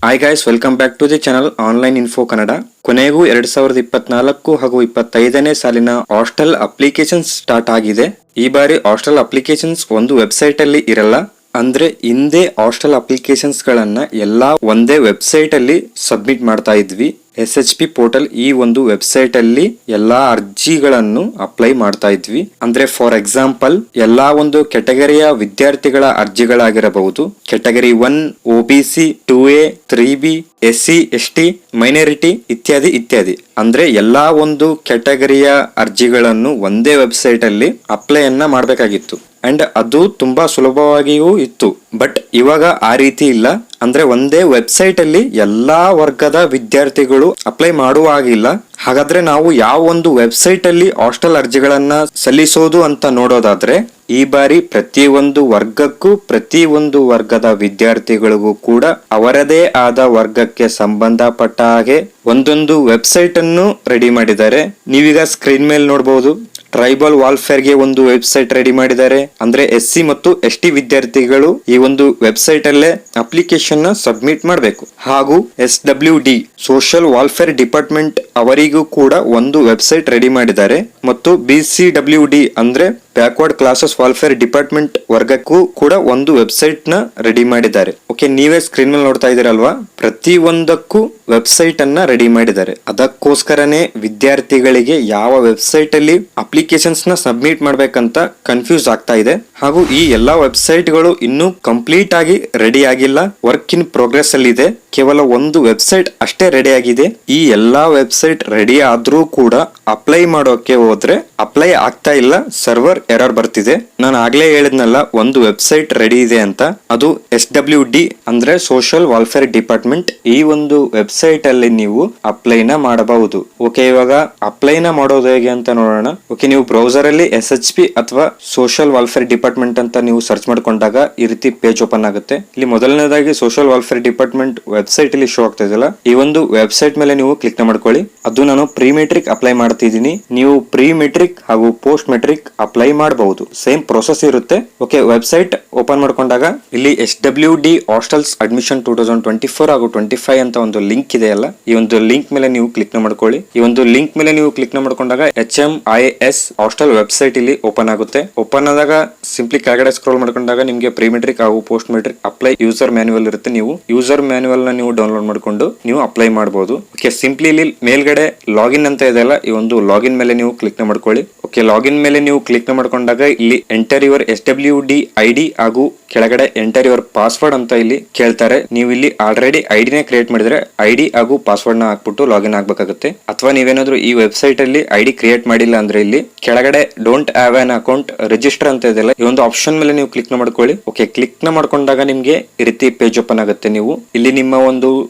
Hi guys, welcome back to the channel online info Kannada. ಕೊನೆಗೂ 2024 ಹಾಗೂ 25ನೇ ಸಾಲಿನ ಹಾಸ್ಟೆಲ್ ಅಪ್ಲಿಕೇಶನ್ಸ್ ಸ್ಟಾರ್ಟ್ ಆಗಿದೆ. ಈ ಬಾರಿ ಹಾಸ್ಟೆಲ್ ಅಪ್ಲಿಕೇಶನ್ಸ್ ಒಂದು ವೆಬ್ಸೈಟ್ ಅಲ್ಲಿ ಇರಲ್ಲ. ಅಂದ್ರೆ ಹಿಂದೆ ಹಾಸ್ಟೆಲ್ ಅಪ್ಲಿಕೇಶನ್ಸ್ ಗಳನ್ನ ಎಲ್ಲಾ ಒಂದೇ ವೆಬ್ಸೈಟ್ ಅಲ್ಲಿ ಸಬ್ಮಿಟ್ ಮಾಡ್ತಾ ಇದ್ವಿ. SHP ಪೋರ್ಟಲ್ ಈ ಒಂದು ವೆಬ್ಸೈಟ್ ಅಲ್ಲಿ ಎಲ್ಲಾ ಅರ್ಜಿಗಳನ್ನು ಅಪ್ಲೈ ಮಾಡ್ತಾ ಇದ್ವಿ. ಅಂದ್ರೆ ಫಾರ್ ಎಕ್ಸಾಂಪಲ್ ಎಲ್ಲಾ ಒಂದು ಕೆಟಗರಿಯ ವಿದ್ಯಾರ್ಥಿಗಳ ಅರ್ಜಿಗಳಾಗಿರಬಹುದು. Category 1, OBC, 2A, 3B, SC, ST, minority ಇತ್ಯಾದಿ ಇತ್ಯಾದಿ. ಅಂದ್ರೆ ಎಲ್ಲಾ ಒಂದು ಕೆಟಗರಿಯ ಅರ್ಜಿಗಳನ್ನು ಒಂದೇ ವೆಬ್ಸೈಟ್ ಅಲ್ಲಿ ಅಪ್ಲೈ ಅನ್ನ ಮಾಡಬೇಕಾಗಿತ್ತು. ಅಂಡ್ ಅದು ತುಂಬಾ ಸುಲಭವಾಗಿಯೂ ಇತ್ತು. ಬಟ್ ಇವಾಗ ಆ ರೀತಿ ಇಲ್ಲ. ಅಂದ್ರೆ ಒಂದೇ ವೆಬ್ಸೈಟ್ ಅಲ್ಲಿ ಎಲ್ಲಾ ವರ್ಗದ ವಿದ್ಯಾರ್ಥಿಗಳು ಅಪ್ಲೈ ಮಾಡುವ ಹಾಗಿಲ್ಲ. ಹಾಗಾದ್ರೆ ನಾವು ಯಾವ ಒಂದು ವೆಬ್ಸೈಟ್ ಅಲ್ಲಿ ಹಾಸ್ಟೆಲ್ ಅರ್ಜಿಗಳನ್ನ ಸಲ್ಲಿಸೋದು ಅಂತ ನೋಡೋದಾದ್ರೆ, ಈ ಬಾರಿ ಪ್ರತಿಯೊಂದು ವರ್ಗಕ್ಕೂ ಪ್ರತಿಯೊಂದು ವರ್ಗದ ವಿದ್ಯಾರ್ಥಿಗಳಿಗೂ ಕೂಡ ಅವರದೇ ಆದ ವರ್ಗಕ್ಕೆ ಸಂಬಂಧಪಟ್ಟ ಹಾಗೆ ಒಂದೊಂದು ವೆಬ್ಸೈಟ್ ಅನ್ನು ರೆಡಿ ಮಾಡಿದ್ದಾರೆ. ನೀವೀಗ ಸ್ಕ್ರೀನ್ ಮೇಲೆ ನೋಡಬಹುದು. ಟ್ರೈಬಲ್ ವಾಲ್ಫೇರ್ ಗೆ ಒಂದು ವೆಬ್ಸೈಟ್ ರೆಡಿ ಮಾಡಿದ್ದಾರೆ. ಅಂದ್ರೆ SC ಮತ್ತು ST ವಿದ್ಯಾರ್ಥಿಗಳು ಈ ಒಂದು ವೆಬ್ಸೈಟ್ ಅಲ್ಲೇ ಅಪ್ಲಿಕೇಶನ್ ನ ಸಬ್ಮಿಟ್ ಮಾಡಬೇಕು. ಹಾಗೂ SWD ಸೋಷಿಯಲ್ ವಾಲ್ಫೇರ್ ಡಿಪಾರ್ಟ್ಮೆಂಟ್ ಅವರಿಗೂ ಕೂಡ ಒಂದು ವೆಬ್ಸೈಟ್ ರೆಡಿ ಮಾಡಿದ್ದಾರೆ. ಮತ್ತು BCWD ಅಂದ್ರೆ ಬ್ಯಾಕ್ವರ್ಡ್ ಕ್ಲಾಸಸ್ ವಾಲ್ಫೇರ್ ಡಿಪಾರ್ಟ್ಮೆಂಟ್ ವರ್ಗಕ್ಕೂ ಕೂಡ ಒಂದು ವೆಬ್ಸೈಟ್ ನ ರೆಡಿ ಮಾಡಿದ್ದಾರೆ. ಓಕೆ, ನೀವೇ ಸ್ಕ್ರೀನ್ ಮೇಲೆ ನೋಡ್ತಾ ಇದೀರಲ್ವಾ? ಪ್ರತಿ ಒಂದಕ್ಕೂ ವೆಬ್ಸೈಟ್ ಅನ್ನ ರೆಡಿ ಮಾಡಿದ್ದಾರೆ. ಅದಕ್ಕೋಸ್ಕರನೇ ವಿದ್ಯಾರ್ಥಿಗಳಿಗೆ ಯಾವ ವೆಬ್ಸೈಟ್ ಅಲ್ಲಿ ಅಪ್ಲಿಕೇಶನ್ಸ್ ನ ಸಬ್ಮಿಟ್ ಮಾಡ್ಬೇಕಂತ ಕನ್ಫ್ಯೂಸ್ ಆಗ್ತಾ ಇದೆ. ಹಾಗೂ ಈ ಎಲ್ಲಾ ವೆಬ್ಸೈಟ್ ಗಳು ಇನ್ನೂ ಕಂಪ್ಲೀಟ್ ಆಗಿ ರೆಡಿ ಆಗಿಲ್ಲ. ವರ್ಕ್ ಇನ್ ಪ್ರೋಗ್ರೆಸ್ ಅಲ್ಲಿ ಇದೆ. ಕೇವಲ ಒಂದು ವೆಬ್ಸೈಟ್ ಅಷ್ಟೇ ರೆಡಿ ಆಗಿದೆ. ಈ ಎಲ್ಲಾ ವೆಬ್ಸೈಟ್ ರೆಡಿ ಆದ್ರೂ ಕೂಡ ಅಪ್ಲೈ ಮಾಡೋಕೆ ಹೋದ್ರೆ ಅಪ್ಲೈ ಆಗ್ತಾ ಇಲ್ಲ, ಸರ್ವರ್ ಎರರ್ ಬರ್ತಿದೆ. ನಾನು ಆಗ್ಲೇ ಹೇಳಿದ್ನಲ್ಲ, ಒಂದು ವೆಬ್ಸೈಟ್ ರೆಡಿ ಇದೆ ಅಂತ. ಅದು SWD ಅಂದ್ರೆ ಸೋಷಿಯಲ್ ವಾಲ್ಫೇರ್ ಡಿಪಾರ್ಟ್ಮೆಂಟ್. ಈ ಒಂದು ವೆಬ್ಸೈಟ್ ಅಲ್ಲಿ ನೀವು ಅಪ್ಲೈನ ಮಾಡಬಹುದು. ಓಕೆ, ಇವಾಗ ಅಪ್ಲೈನ ಮಾಡೋದು ಹೇಗೆ ಅಂತ ನೋಡೋಣ. ಓಕೆ, ನೀವು ಬ್ರೌಸರ್ ಅಲ್ಲಿ SHP ಅಥವಾ ಸೋಷಿಯಲ್ ವಾಲ್ಫೇರ್ ಡಿಪಾರ್ಟ್ಮೆಂಟ್ ಅಂತ ನೀವು ಸರ್ಚ್ ಮಾಡ್ಕೊಂಡಾಗ ಈ ರೀತಿ ಪೇಜ್ ಓಪನ್ ಆಗುತ್ತೆ. ಇಲ್ಲಿ ಮೊದಲನೇದಾಗಿ ಸೋಷಿಯಲ್ ವಾಲ್ಫೇರ್ ಡಿಪಾರ್ಟ್ಮೆಂಟ್ ವೆಬ್ಸೈಟ್ ಇಲ್ಲಿ ಶೋ ಆಗ್ತಾ ಇದೆಯಲ್ಲ, ಈ ಒಂದು ವೆಬ್ಸೈಟ್ ಮೇಲೆ ನೀವು ಕ್ಲಿಕ್ ಮಾಡ್ಕೊಳ್ಳಿ. ಅದು ನಾನು ಪ್ರೀ ಮೆಟ್ರಿಕ್ ಅಪ್ಲೈ ಮಾಡ್ತಿದ್ದೀನಿ. ನೀವು ಪ್ರೀ ಮೆಟ್ರಿಕ್ ಹಾಗೂ ಪೋಸ್ಟ್ ಮೆಟ್ರಿಕ್ ಅಪ್ಲೈ ಮಾಡಬಹುದು. ಸೇಮ್ ಪ್ರೊಸೆಸ್ ಇರುತ್ತೆ. ಓಕೆ, ವೆಬ್ಸೈಟ್ ಓಪನ್ ಮಾಡ್ಕೊಂಡಾಗ ಇಲ್ಲಿ SWD ಹಾಸ್ಟೆಲ್ಸ್ ಅಡ್ಮಿಷನ್ 2024 ಹಾಗೂ 25 ಅಂತ ಒಂದು ಲಿಂಕ್ ಇದೆಯಲ್ಲ, ಈ ಒಂದು ಲಿಂಕ್ ಮೇಲೆ ನೀವು ಕ್ಲಿಕ್ ಮಾಡ್ಕೊಳ್ಳಿ. ಈ ಒಂದು ಲಿಂಕ್ ಮೇಲೆ ನೀವು ಕ್ಲಿಕ್ ಮಾಡ್ಕೊಂಡಾಗ HMIS ಹಾಸ್ಟೆಲ್ ವೆಬ್ಸೈಟ್ ಇಲ್ಲಿ ಓಪನ್ ಆಗುತ್ತೆ. ಓಪನ್ ಆದಾಗ ಸಿಂಪ್ಲಿ ಕೆಳಗಡೆ ಸ್ಕ್ರೋಲ್ ಮಾಡ್ಕೊಂಡಾಗ ನಿಮಗೆ ಪ್ರೀ ಮೆಟ್ರಿಕ್ ಹಾಗೂ post matric apply user manual ಇರುತ್ತೆ. ನೀವು ಯೂಸರ್ ಮ್ಯಾನ್ಯುವಲ್ ನ ನೀವು ಡೌನ್ಲೋಡ್ ಮಾಡ್ಕೊಂಡು ನೀವು ಅಪ್ಲೈ ಮಾಡಬಹುದು. ಓಕೆ, ಸಿಂಪ್ಲಿ ಇಲ್ಲಿ ಮೇಲ್ಗಡೆ ಲಾಗಿನ್ ಅಂತ ಇದೆಯಲ್ಲ, ಈ ಒಂದು ಲಾಗಿನ್ ಮೇಲೆ ನೀವು ಕ್ಲಿಕ್ ಮಾಡ್ಕೊಳ್ಳಿ. ಓಕೆ, ಲಾಗಿನ್ ಮೇಲೆ ನೀವು ಕ್ಲಿಕ್ ಮಾಡ್ಕೊಂಡಾಗ ಇಲ್ಲಿ ಎಂಟರ್ ಯುವರ್ SWD ID ಹಾಗೂ ಕೆಳಗಡೆ ಎಂಟರ್ ಯುವರ್ ಪಾಸ್ವರ್ಡ್ ಅಂತ ಇಲ್ಲಿ ಕೇಳ್ತಾರೆ. ನೀವು ಇಲ್ಲಿ ಆಲ್ರೆಡಿ ಐಡಿನೇ ಕ್ರಿಯೇಟ್ ಮಾಡಿದ್ರೆ ID ಹಾಗೂ ಪಾಸ್ವರ್ಡ್ ನ ಹಾಕ್ಬಿಟ್ಟು ಲಾಗಿನ್ ಆಗ್ಬೇಕಾಗುತ್ತೆ. ಅಥವಾ ನೀವೇನಾದ್ರೂ ಈ ವೆಬ್ಸೈಟ್ ಅಲ್ಲಿ ID ಕ್ರಿಯೇಟ್ ಮಾಡಿಲ್ಲ ಅಂದ್ರೆ ಇಲ್ಲಿ ಕೆಳಗಡೆ don't have on account register ಅಂತ ಇದೆಯಲ್ಲ, ಈ ಒಂದು ಆಪ್ಷನ್ ಮೇಲೆ ನೀವು ಕ್ಲಿಕ್ ಮಾಡ್ಕೊಳ್ಳಿ. ಓಕೆ, ಕ್ಲಿಕ್ ಮಾಡ್ಕೊಂಡಾಗ ನಿಮ್ಗೆ ಈ ರೀತಿ ಪೇಜ್ ಓಪನ್ ಆಗುತ್ತೆ. ನೀವು ಇಲ್ಲಿ ನಿಮ್ಮ ಒಂದು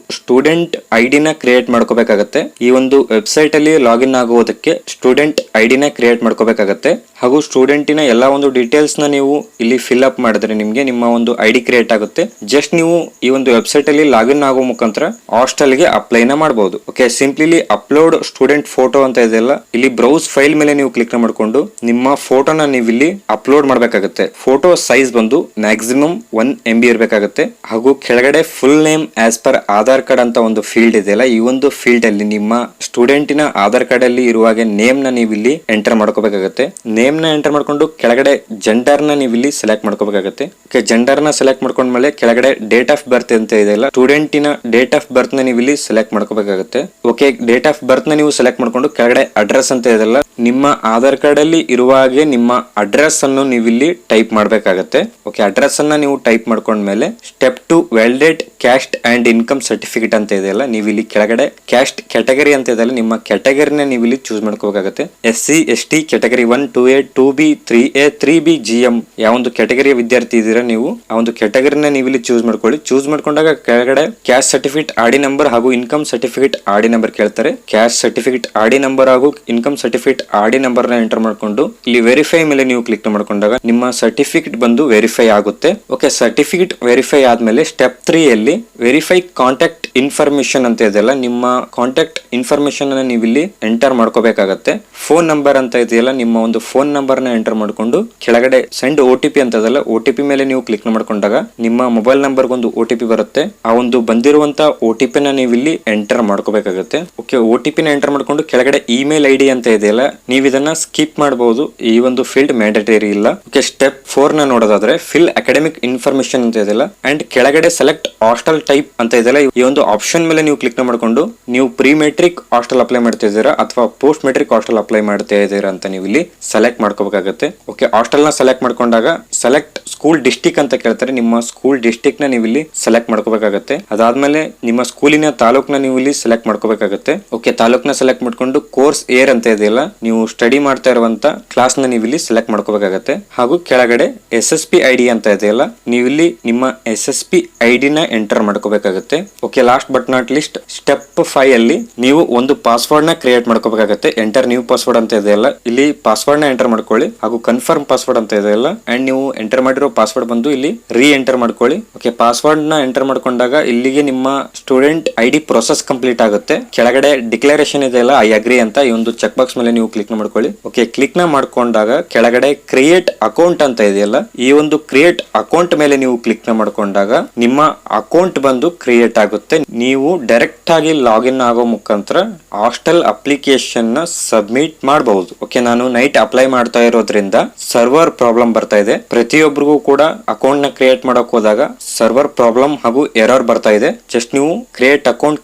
ಸ್ಟೂಡೆಂಟ್ ID ನ ಕ್ರಿಯೇಟ್ ಮಾಡ್ಕೋಬೇಕಾಗತ್ತೆ. ಈ ಒಂದು ವೆಬ್ಸೈಟ್ ಅಲ್ಲಿ ಲಾಗಿನ್ ಆಗುವುದಕ್ಕೆ ಸ್ಟೂಡೆಂಟ್ ID ನ ಕ್ರಿಯೇಟ್ ಮಾಡ್ಕೋಬೇಕಾಗತ್ತೆ. ಹಾಗೂ ಸ್ಟೂಡೆಂಟಿನ ಎಲ್ಲಾ ಒಂದು ಡೀಟೇಲ್ಸ್ ನ ನೀವು ಇಲ್ಲಿ ಫಿಲ್ ಅಪ್ ಮಾಡಿದ್ರೆ ನಿಮ್ಗೆ ನಿಮ್ಮ ಒಂದು ID ಕ್ರಿಯೇಟ್ ಆಗುತ್ತೆ. ಜಸ್ಟ್ ನೀವು ಈ ಒಂದು ವೆಬ್ಸೈಟ್ ಅಲ್ಲಿ ಲಾಗಿನ್ ಆಗೋ ಮುಖಾಂತರ ಹಾಸ್ಟೆಲ್ ಗೆ ಅಪ್ಲೈ ನ ಮಾಡಬಹುದು. Okay, simply upload student photo ಅಂತ ಇದೆಯಲ್ಲ, ಇಲ್ಲಿ ಬ್ರೌಸ್ ಫೈಲ್ ಮೇಲೆ ನೀವು ಕ್ಲಿಕ್ ಮಾಡ್ಕೊಂಡು ನಿಮ್ಮ ಫೋಟೋನ ನೀವು ಇಲ್ಲಿ ಅಪ್ಲೋಡ್ ಮಾಡಬೇಕಾಗುತ್ತೆ. ಫೋಟೋ ಸೈಜ್ ಬಂದು ಮ್ಯಾಕ್ಸಿಮಮ್ 1 MB ಇರಬೇಕಾಗುತ್ತೆ. ಹಾಗೂ ಕೆಳಗಡೆ full name as per Aadhaar card ಅಂತ ಒಂದು ಫೀಲ್ಡ್ ಇದೆಯಲ್ಲ, ಈ ಒಂದು ಫೀಲ್ಡ್ ಅಲ್ಲಿ ನಿಮ್ಮ ಸ್ಟೂಡೆಂಟಿನ ಆಧಾರ್ ಕಾರ್ಡ್ ಅಲ್ಲಿ ಇರುವಾಗೆ ನೇಮ್ ನ ನೀವು ಇಲ್ಲಿ ಎಂಟರ್ ಮಾಡ್ಕೋಬೇಕಾಗುತ್ತೆ. ನೇಮ್ ನ ಎಂಟರ್ ಮಾಡ್ಕೊಂಡು ಕೆಳಗಡೆ ಜೆಂಡರ್ ನ ನೀವು ಇಲ್ಲಿ ಸೆಲೆಕ್ಟ್ ಮಾಡ್ಕೋಬೇಕಾಗುತ್ತೆ. ಓಕೆ, ಜೆಂಡರ್ ನ ಸೆಲೆಕ್ಟ್ ಮಾಡ್ಕೊಂಡ್ಮೇಲೆ ಕೆಳಗಡೆ ಡೇಟ್ ಆಫ್ ಬರ್ತ್ ಅಂತ ಇದೆಯಲ್ಲ, ಸ್ಟೂಡೆಂಟಿನ ಡೇಟ್ ಆಫ್ ಬರ್ತ್ ನ ನೀವು ಇಲ್ಲಿ ಸೆಲೆಕ್ಟ್ ಮಾಡ್ಕೋಬೇಕಾಗುತ್ತೆ. ಓಕೆ, ಡೇಟ್ ಆಫ್ ಬರ್ತ್ ನ ನೀವು ಸೆಲೆಕ್ಟ್ ಮಾಡ್ಕೊಂಡು ಕೆಳಗಡೆ ಅಡ್ರೆಸ್ ಅಂತ ಇದೆಯಲ್ಲ, ನಿಮ್ಮ ಆಧಾರ್ ಕಾರ್ಡ್ ಅಲ್ಲಿ ಇರುವ ಹಾಗೆ ನಿಮ್ಮ ಅಡ್ರೆಸ್ ಅನ್ನು ನೀವು ಇಲ್ಲಿ ಟೈಪ್ ಮಾಡ್ಬೇಕಾಗತ್ತೆ. ಓಕೆ, ಅಡ್ರೆಸ್ ಅನ್ನ ನೀವು ಟೈಪ್ ಮಾಡ್ಕೊಂಡ್ಮೇಲೆ step 2 validate caste and income certificate ಅಂತ ಇದೆಯಲ್ಲ, ನೀವು ಇಲ್ಲಿ ಕೆಳಗಡೆ ಕ್ಯಾಸ್ಟ್ ಕ್ಯಾಟಗರಿ ಅಂತ ಇದೆಯಲ್ಲ, ನಿಮ್ಮ ಕ್ಯಾಟಗರಿನ ನೀವು ಇಲ್ಲಿ ಚೂಸ್ ಮಾಡ್ಕೋಬೇಕಾಗುತ್ತೆ. SC ST category 1 2A 2B 3A 3B GM ಯಾವ ಒಂದು ಕ್ಯಾಟಗರಿಯ ವಿದ್ಯಾರ್ಥಿ ಇದೀರಾ ನೀವು, ಆ ಒಂದು ಕ್ಯಾಟಗರಿನ ನೀವು ಇಲ್ಲಿ ಚೂಸ್ ಮಾಡ್ಕೊಳ್ಳಿ. ಚೂಸ್ ಮಾಡ್ಕೊಂಡಾಗ ಕೆಳಗಡೆ ಕ್ಯಾಸ್ಟ್ ಸರ್ಟಿಫಿಕೇಟ್ RD ನಂಬರ್ ಹಾಗೂ ಇನ್ಕಮ್ ಸರ್ಟಿಫಿಕೇಟ್ RD ನಂಬರ್ ಕೇಳ್ತಾರೆ. ಕ್ಯಾಸ್ಟ್ ಸರ್ಟಿಫಿಕೇಟ್ RD ನಂಬರ್ ಹಾಗೂ ಇನ್ಕಮ್ ಸರ್ಟಿಫಿಕೇಟ್ RD ನಂಬರ್ ನ ಎಂಟರ್ ಮಾಡ್ಕೊಂಡು ಇಲ್ಲಿ ವೆರಿಫೈ ಮೇಲೆ ನೀವು ಕ್ಲಿಕ್ ಮಾಡ್ಕೊಂಡಾಗ ನಿಮ್ಮ ಸರ್ಟಿಫಿಕೇಟ್ ಬಂದು ವೆರಿಫೈ ಆಗುತ್ತೆ. ಓಕೆ, ಸರ್ಟಿಫಿಕೇಟ್ ವೆರಿಫೈ ಆದ್ಮೇಲೆ ಸ್ಟೆಪ್ 3 ಅಲ್ಲಿ ವೆರಿಫೈ ಕಾಂಟ್ಯಾಕ್ಟ್ ಇನ್ಫಾರ್ಮೇಶನ್ ಅಂತ ಇದೆಯಲ್ಲ, ನಿಮ್ಮ ಕಾಂಟ್ಯಾಕ್ಟ್ ಇನ್ಫಾರ್ಮೇಶನ್ ಅನ್ನ ನೀವು ಇಲ್ಲಿ ಎಂಟರ್ ಮಾಡ್ಕೋಬೇಕಾಗತ್ತೆ. ಫೋನ್ ನಂಬರ್ ಅಂತ ಇದೆಯಲ್ಲ, ನಿಮ್ಮ ಒಂದು ಫೋನ್ ನಂಬರ್ ನ ಎಂಟರ್ ಮಾಡ್ಕೊಂಡು ಕೆಳಗಡೆ ಸೆಂಡ್ OTP ಅಂತ ಇದೆಯಲ್ಲ, OTP ಮೇಲೆ ನೀವು ಕ್ಲಿಕ್ ಮಾಡ್ಕೊಂಡಾಗ ನಿಮ್ಮ ಮೊಬೈಲ್ ನಂಬರ್ ಒಂದು OTP ಬರುತ್ತೆ. ಆ ಒಂದು ಬಂದಿರುವಂತ OTP ನ ನೀವು ಇಲ್ಲಿ ಎಂಟರ್ ಮಾಡ್ಕೋಬೇಕಾಗತ್ತೆ. ಓಕೆ, OTP ನ ಎಂಟರ್ ಮಾಡ್ಕೊಂಡು ಕೆಳಗಡೆ ಇಮೇಲ್ ID ಅಂತ ಇದೆಯಲ್ಲ, ನೀವು ಇದನ್ನ ಸ್ಕಿಪ್ ಮಾಡಬಹುದು. ಈ ಒಂದು ಫೀಲ್ಡ್ ಮ್ಯಾಂಡೇಟರಿ ಇಲ್ಲ. ಓಕೆ, ಸ್ಟೆಪ್ 4 ನ ನೋಡೋದಾದ್ರೆ ಫಿಲ್ ಅಕಾಡೆಮಿಕ್ ಇನ್ಫಾರ್ಮೇಶನ್ ಅಂತ ಇದೆಯಲ್ಲ ಅಂಡ್ ಕೆಳಗಡೆ ಸೆಲೆಕ್ಟ್ ಹಾಸ್ಟೆಲ್ ಟೈಪ್ ಅಂತ ಇದೆಯಲ್ಲ, ಈ ಒಂದು ಆಪ್ಷನ್ ಮೇಲೆ ನೀವು ಕ್ಲಿಕ್ ಮಾಡ್ಕೊಂಡು ನೀವು ಪ್ರೀ ಮೆಟ್ರಿಕ್ ಹಾಸ್ಟೆಲ್ ಅಪ್ಲೈ ಮಾಡ್ತಾ ಇದ್ದೀರಾ ಅಥವಾ ಪೋಸ್ಟ್ ಮೆಟ್ರಿಕ್ ಹಾಸ್ಟೆಲ್ ಅಪ್ಲೈ ಮಾಡ್ತಾ ಇದ್ದೀರಾ ಅಂತ ನೀವು ಇಲ್ಲಿ ಸೆಲೆಕ್ಟ್ ಮಾಡ್ಕೋಬೇಕಾಗುತ್ತೆ. ಓಕೆ, ಹಾಸ್ಟೆಲ್ ನ ಸೆಲೆಕ್ಟ್ ಮಾಡ್ಕೊಂಡಾಗ ಸೆಲೆಕ್ಟ್ ಸ್ಕೂಲ್ ಡಿಸ್ಟಿಕ್ ಅಂತ ಕೇಳ್ತಾರೆ. ನಿಮ್ಮ ಸ್ಕೂಲ್ ಡಿಸ್ಟಿಕ್ ನ ನೀವು ಇಲ್ಲಿ ಸೆಲೆಕ್ಟ್ ಮಾಡ್ಕೋಬೇಕಾಗುತ್ತೆ. ಅದಾದ್ಮೇಲೆ ನಿಮ್ಮ ಸ್ಕೂಲಿನ ತಾಲೂಕ್ನ ನೀವು ಇಲ್ಲಿ ಸೆಲೆಕ್ಟ್ ಮಾಡ್ಕೋಬೇಕಾಗುತ್ತೆ. ಓಕೆ, ತಾಲೂಕ್ನ ಸೆಲೆಕ್ಟ್ ಮಾಡ್ಕೊಂಡು ಕೋರ್ಸ್ ಏರ್ ಅಂತ ಇದೆಯಲ್ಲ, ನೀವು ಸ್ಟಡಿ ಮಾಡ್ತಾ ಇರುವಂತ ಕ್ಲಾಸ್ ನ ನೀವು ಇಲ್ಲಿ ಸೆಲೆಕ್ಟ್ ಮಾಡ್ಕೋಬೇಕಾಗುತ್ತೆ. ಹಾಗೂ ಕೆಳಗಡೆ SSP ID ಅಂತ ಇದೆಯಲ್ಲ, ನೀವು ಇಲ್ಲಿ ನಿಮ್ಮ SSP ID ನ ಎಂಟರ್ ಮಾಡ್ಕೋಬೇಕಾಗುತ್ತೆ. Okay, last but not list step 5 ಅಲ್ಲಿ ನೀವು ಒಂದು ಪಾಸ್ವರ್ಡ್ ನ ಕ್ರಿಯೇಟ್ ಮಾಡ್ಕೋಬೇಕಾಗುತ್ತೆ. ಎಂಟರ್ ನ್ಯೂ ಪಾಸ್ವರ್ಡ್ ಅಂತ ಇದೆಯಲ್ಲ, ಇಲ್ಲಿ ಪಾಸ್ವರ್ಡ್ ನ ಎಂಟರ್ ಮಾಡ್ಕೊಳ್ಳಿ. ಹಾಗೂ ಕನ್ಫರ್ಮ್ ಪಾಸ್ವರ್ಡ್ ಅಂತ ಇದೆಯಲ್ಲ, ಅಂಡ್ ನೀವು ಎಂಟರ್ ಮಾಡಿರೋ ಪಾಸ್ವರ್ಡ್ ಬಂದು ಇಲ್ಲಿ ರೀ ಎಂಟರ್ ಮಾಡ್ಕೊಳ್ಳಿ. ಓಕೆ, ಪಾಸ್ವರ್ಡ್ ನ ಎಂಟರ್ ಮಾಡ್ಕೊಂಡಾಗ ಇಲ್ಲಿಗೆ ನಿಮ್ಮ ಸ್ಟೂಡೆಂಟ್ ID ಪ್ರೊಸೆಸ್ ಕಂಪ್ಲೀಟ್ ಆಗುತ್ತೆ. ಕೆಳಗಡೆ ಡಿಕ್ಲರೇಷನ್ ಇದೆಯಲ್ಲ, ಐ ಅಗ್ರಿ ಅಂತ ಈ ಒಂದು ಚೆಕ್ ಬಾಕ್ಸ್ ಮೇಲೆ ನೀವು ಕ್ಲಿಕ್ ಮಾಡ್ಕೊಳ್ಳಿ. ಓಕೆ, ಕ್ಲಿಕ್ ನ ಮಾಡ್ಕೊಂಡಾಗ ಕೆಳಗಡೆ ಕ್ರಿಯೇಟ್ ಅಕೌಂಟ್ ಅಂತ ಇದೆಯಲ್ಲ, ಈ ಒಂದು ಕ್ರಿಯೇಟ್ ಅಕೌಂಟ್ ಮೇಲೆ ನೀವು ಕ್ಲಿಕ್ ನ ಮಾಡ್ಕೊಂಡಾಗ ನಿಮ್ಮ ಅಕೌಂಟ್ ಬಂದು ಕ್ರಿಯೇಟ್ ಆಗುತ್ತೆ. ನೀವು ಡೈರೆಕ್ಟ್ ಆಗಿ ಲಾಗಿನ್ ಆಗೋ ಮುಖಾಂತರ ಹಾಸ್ಟೆಲ್ ಅಪ್ಲಿಕೇಶನ್ ನ ಸಬ್ಮಿಟ್ ಮಾಡಬಹುದು. ಓಕೆ, ನಾನು ನೈಟ್ ಅಪ್ಲೈ ಮಾಡ್ತಾ ಇರೋದ್ರಿಂದ ಸರ್ವರ್ ಪ್ರಾಬ್ಲಮ್ ಬರ್ತಾ ಇದೆ. ಪ್ರತಿಯೊಬ್ಬರಿಗೂ ಕೂಡ ಅಕೌಂಟ್ ನ ಕ್ರಿಯೇಟ್ ಮಾಡಕ್ ಹೋದಾಗ ಸರ್ವರ್ ಪ್ರಾಬ್ಲಮ್ ಹಾಗೂ ಎರರ್ ಬರ್ತಾ ಇದೆ. ಜಸ್ಟ್ ನೀವು ಕ್ರಿಯೇಟ್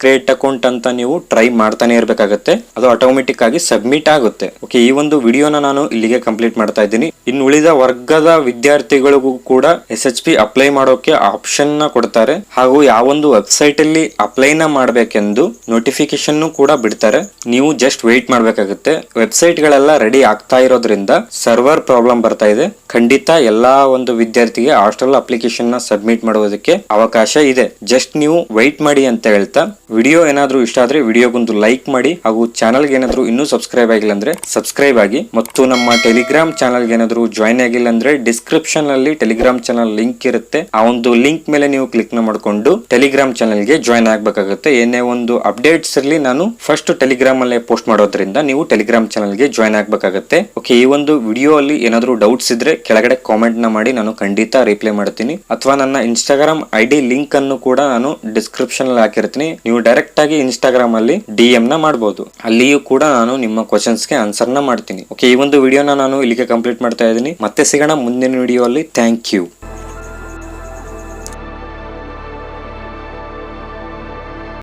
ಅಕೌಂಟ್ ಅಂತ ನೀವು ಟ್ರೈ ಮಾಡ್ತಾನೆ ಇರಬೇಕಾಗುತ್ತೆ. ಅದು ಆಟೋಮೆಟಿಕ್ ಆಗಿ ಸಬ್ಮಿಟ್ ಆಗುತ್ತೆ. ಓಕೆ, ಈ ಒಂದು ವಿಡಿಯೋನ ನಾನು ಇಲ್ಲಿಗೆ ಕಂಪ್ಲೀಟ್ ಮಾಡ್ತಾ ಇದ್ದೀನಿ. ಇನ್ನು ಉಳಿದ ವರ್ಗದ ವಿದ್ಯಾರ್ಥಿಗಳಿಗೂ ಕೂಡ SHP ಅಪ್ಲೈ ಮಾಡೋಕೆ ಆಪ್ಷನ್ ನ ಕೊಡ್ತಾರೆ. ಹಾಗೂ ಯಾವೊಂದು ವೆಬ್ಸೈಟ್ ಅಲ್ಲಿ ಅಪ್ಲೈ ನ ಮಾಡಬೇಕೆಂದು ನೋಟಿಫಿಕೇಶನ್ ಕೂಡ ಬಿಡ್ತಾರೆ. ನೀವು ಜಸ್ಟ್ ವೇಟ್ ಮಾಡ್ಬೇಕಾಗುತ್ತೆ. ವೆಬ್ಸೈಟ್ ಗಳೆಲ್ಲ ರೆಡಿ ಆಗ್ತಾ ಇರೋದ್ರಿಂದ ಸರ್ವರ್ ಪ್ರಾಬ್ಲಮ್ ಬರ್ತಾ ಇದೆ. ಖಂಡಿತ ಎಲ್ಲಾ ಒಂದು ವಿದ್ಯಾರ್ಥಿಗೆ ಹಾಸ್ಟೆಲ್ ಅಪ್ಲಿಕೇಶನ್ ನ ಸಬ್ಮಿಟ್ ಮಾಡುವುದಕ್ಕೆ ಅವಕಾಶ ಇದೆ. ಜಸ್ಟ್ ನೀವು ವೇಟ್ ಮಾಡಿ ಅಂತ ಹೇಳ್ತಾ, ವಿಡಿಯೋ ಏನಾದ್ರೂ ಇಷ್ಟ ಆದ್ರೆ ವಿಡಿಯೋಗೊಂದು ಲೈಕ್ ಮಾಡಿ. ಹಾಗೂ ಚಾನಲ್ಗೆ ಏನಾದ್ರೂ ಇನ್ನೂ ಸಬ್ಸ್ಕ್ರೈಬ್ ಆಗಿಲ್ಲ ಅಂದ್ರೆ ಸಬ್ಸ್ಕ್ರೈಬ್ ಆಗಿ. ಮತ್ತು ನಮ್ಮ ಟೆಲಿಗ್ರಾಮ್ ಚಾನಲ್ಗೆ ಏನಾದ್ರೂ ಜಾಯ್ನ್ ಆಗಿಲ್ಲ ಅಂದ್ರೆ ಡಿಸ್ಕ್ರಿಪ್ಷನ್ ಅಲ್ಲಿ ಟೆಲಿಗ್ರಾಮ್ ಚಾನಲ್ ಲಿಂಕ್ ಇರುತ್ತೆ. ಆ ಒಂದು ಲಿಂಕ್ ಮೇಲೆ ನೀವು ಕ್ಲಿಕ್ ನ ಮಾಡ್ಕೊಂಡು ಟೆಲಿಗ್ರಾಮ್ ಚಾನಲ್ ಗೆ ಜಾಯ್ನ್ ಆಗ್ಬೇಕಾಗುತ್ತೆ. ಏನೇ ಒಂದು ಅಪ್ಡೇಟ್ಸ್ ಇರಲಿ ನಾನು ಫಸ್ಟ್ ಟೆಲಿಗ್ರಾಮ್ ಅಲ್ಲೇ ಪೋಸ್ಟ್ ಮಾಡೋದ್ರಿಂದ ನೀವು ಟೆಲಿಗ್ರಾಮ್ ಚಾನಲ್ ಗೆ ಜಾಯ್ನ್ ಆಗ್ಬೇಕಾಗುತ್ತೆ. ಓಕೆ, ಈ ಒಂದು ವಿಡಿಯೋ ಅಲ್ಲಿ ಏನಾದ್ರೂ ಡೌಟ್ಸ್ ಇದ್ರೆ ಕೆಳಗಡೆ ಕಾಮೆಂಟ್ ನ ಮಾಡಿ, ನಾನು ಖಂಡಿತ ರಿಪ್ಲೈ ಮಾಡ್ತೀನಿ. ಅಥವಾ ನನ್ನ ಇನ್ಸ್ಟಾಗ್ರಾಮ್ ID ಲಿಂಕ್ ಅನ್ನು ಕೂಡ ನಾನು ಡಿಸ್ಕ್ರಿಪ್ಷನ್ ಅಲ್ಲಿ ಹಾಕಿರ್ತೀನಿ. ನೀವು ಡೈರೆಕ್ಟ್ ಆಗಿ ಇನ್ಸ್ಟಾಗ್ರಾಮ್ ಅಲ್ಲಿ DM ನ ಮಾಡಬಹುದು. ಅಲ್ಲಿಯೂ ಕೂಡ ನಾನು ನಿಮ್ಮ ಕ್ವಶನ್ಸ್ ಗೆ ಆನ್ಸರ್ ನ ಮಾಡ್ತೀನಿ. ಓಕೆ, ಈ ಒಂದು ವಿಡಿಯೋನ ನಾನು ಇಲ್ಲಿಗೆ ಕಂಪ್ಲೀಟ್ ಮಾಡ್ತಾ ಇದ್ದೀನಿ. ಮತ್ತೆ ಸಿಗೋಣ ಮುಂದಿನ ವಿಡಿಯೋ ಅಲ್ಲಿ. Thank you.